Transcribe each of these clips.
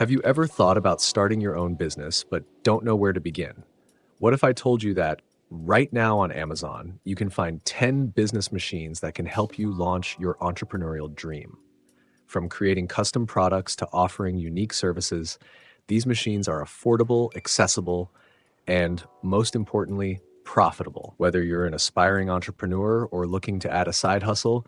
Have you ever thought about starting your own business but don't know where to begin? What if I told you that right now on Amazon, you can find 10 business machines that can help you launch your entrepreneurial dream? From creating custom products to offering unique services, these machines are affordable, accessible, and most importantly, profitable. Whether you're an aspiring entrepreneur or looking to add a side hustle,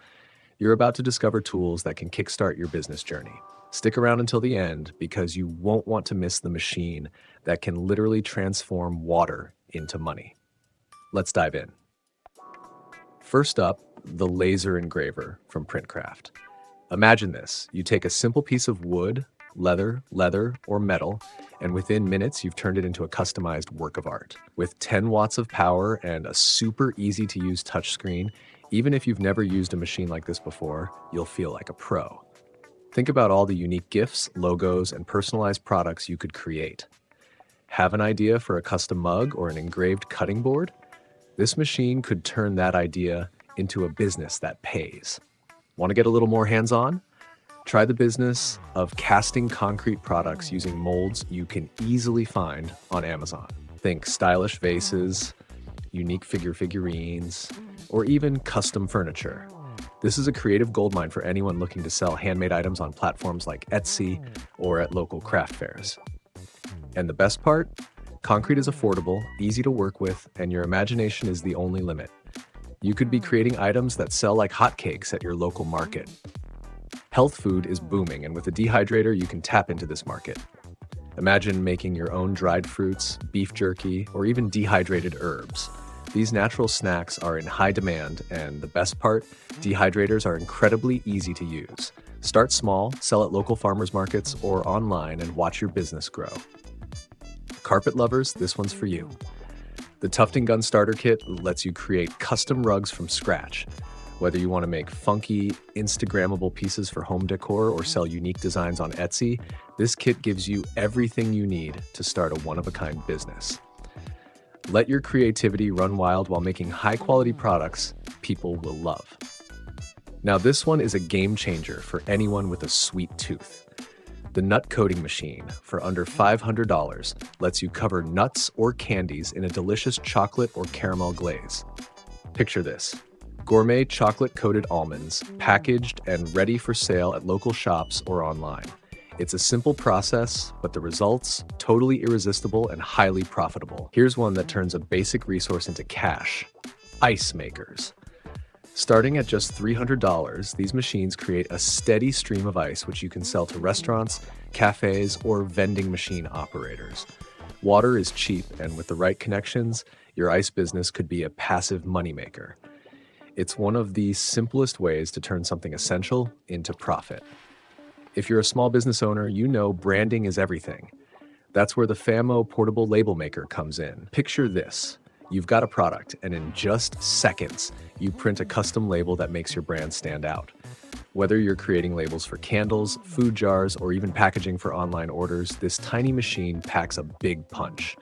you're about to discover tools that can kickstart your business journey. Stick around until the end because you won't want to miss the machine that can literally transform water into money. Let's dive in. First up, the laser engraver from Printcraft. Imagine this. You take a simple piece of wood, leather, or metal, and within minutes, you've turned it into a customized work of art. With 10 watts of power and a super easy to use touchscreen, even if you've never used a machine like this before, you'll feel like a pro. Think about all the unique gifts, logos, and personalized products you could create. Have an idea for a custom mug or an engraved cutting board? This machine could turn that idea into a business that pays. Want to get a little more hands-on? Try the business of casting concrete products using molds you can easily find on Amazon. Think stylish vases, unique figurines, or even custom furniture. This is a creative goldmine for anyone looking to sell handmade items on platforms like Etsy or at local craft fairs. And the best part? Concrete is affordable, easy to work with, and your imagination is the only limit. You could be creating items that sell like hotcakes at your local market. Health food is booming, and with a dehydrator, you can tap into this market. Imagine making your own dried fruits, beef jerky, or even dehydrated herbs. These natural snacks are in high demand, and the best part, dehydrators are incredibly easy to use. Start small, sell at local farmers markets or online, and watch your business grow. Carpet lovers, this one's for you. The Tufting Gun Starter Kit lets you create custom rugs from scratch. Whether you want to make funky, Instagrammable pieces for home decor or sell unique designs on Etsy, this kit gives you everything you need to start a one-of-a-kind business. Let your creativity run wild while making high-quality products people will love. Now this one is a game changer for anyone with a sweet tooth. The Nut Coating Machine, for under $500, lets you cover nuts or candies in a delicious chocolate or caramel glaze. Picture this: gourmet chocolate-coated almonds, packaged and ready for sale at local shops or online. It's a simple process, but the results, totally irresistible and highly profitable. Here's one that turns a basic resource into cash: ice makers. Starting at just $300, these machines create a steady stream of ice which you can sell to restaurants, cafes, or vending machine operators. Water is cheap, and with the right connections, your ice business could be a passive moneymaker. It's one of the simplest ways to turn something essential into profit. If you're a small business owner, you know branding is everything. That's where the Famo portable label maker comes in. Picture this. You've got a product, and in just seconds, you print a custom label that makes your brand stand out. Whether you're creating labels for candles, food jars, or even packaging for online orders, this tiny machine packs a big punch.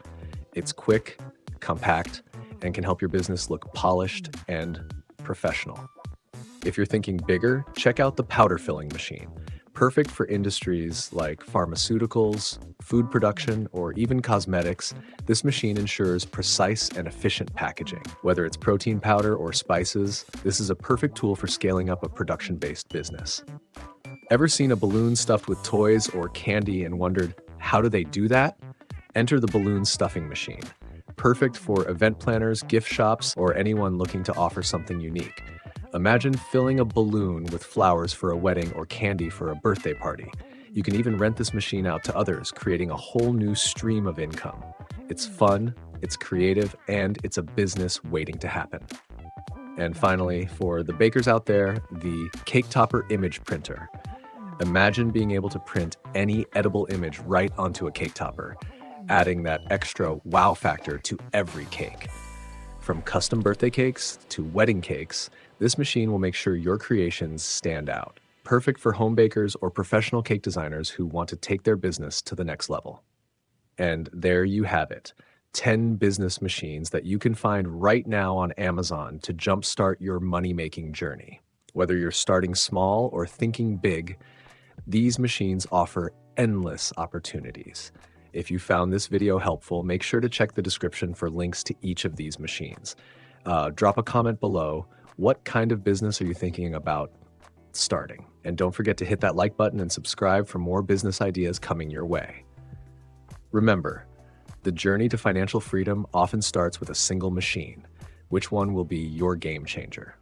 It's quick, compact, and can help your business look polished and professional. If you're thinking bigger, check out the powder filling machine. Perfect for industries like pharmaceuticals, food production, or even cosmetics, this machine ensures precise and efficient packaging. Whether it's protein powder or spices, this is a perfect tool for scaling up a production-based business. Ever seen a balloon stuffed with toys or candy and wondered, how do they do that? Enter the balloon stuffing machine. Perfect for event planners, gift shops, or anyone looking to offer something unique. Imagine filling a balloon with flowers for a wedding or candy for a birthday party. You can even rent this machine out to others, creating a whole new stream of income. It's fun, it's creative, and it's a business waiting to happen. And finally, for the bakers out there, the Cake Topper Image Printer. Imagine being able to print any edible image right onto a cake topper, adding that extra wow factor to every cake. From custom birthday cakes to wedding cakes, this machine will make sure your creations stand out. Perfect for home bakers or professional cake designers who want to take their business to the next level. And there you have it, 10 business machines that you can find right now on Amazon to jumpstart your money-making journey. Whether you're starting small or thinking big, these machines offer endless opportunities. If you found this video helpful, make sure to check the description for links to each of these machines. Drop a comment below. What kind of business are you thinking about starting? And don't forget to hit that like button and subscribe for more business ideas coming your way. Remember, the journey to financial freedom often starts with a single machine. Which one will be your game changer?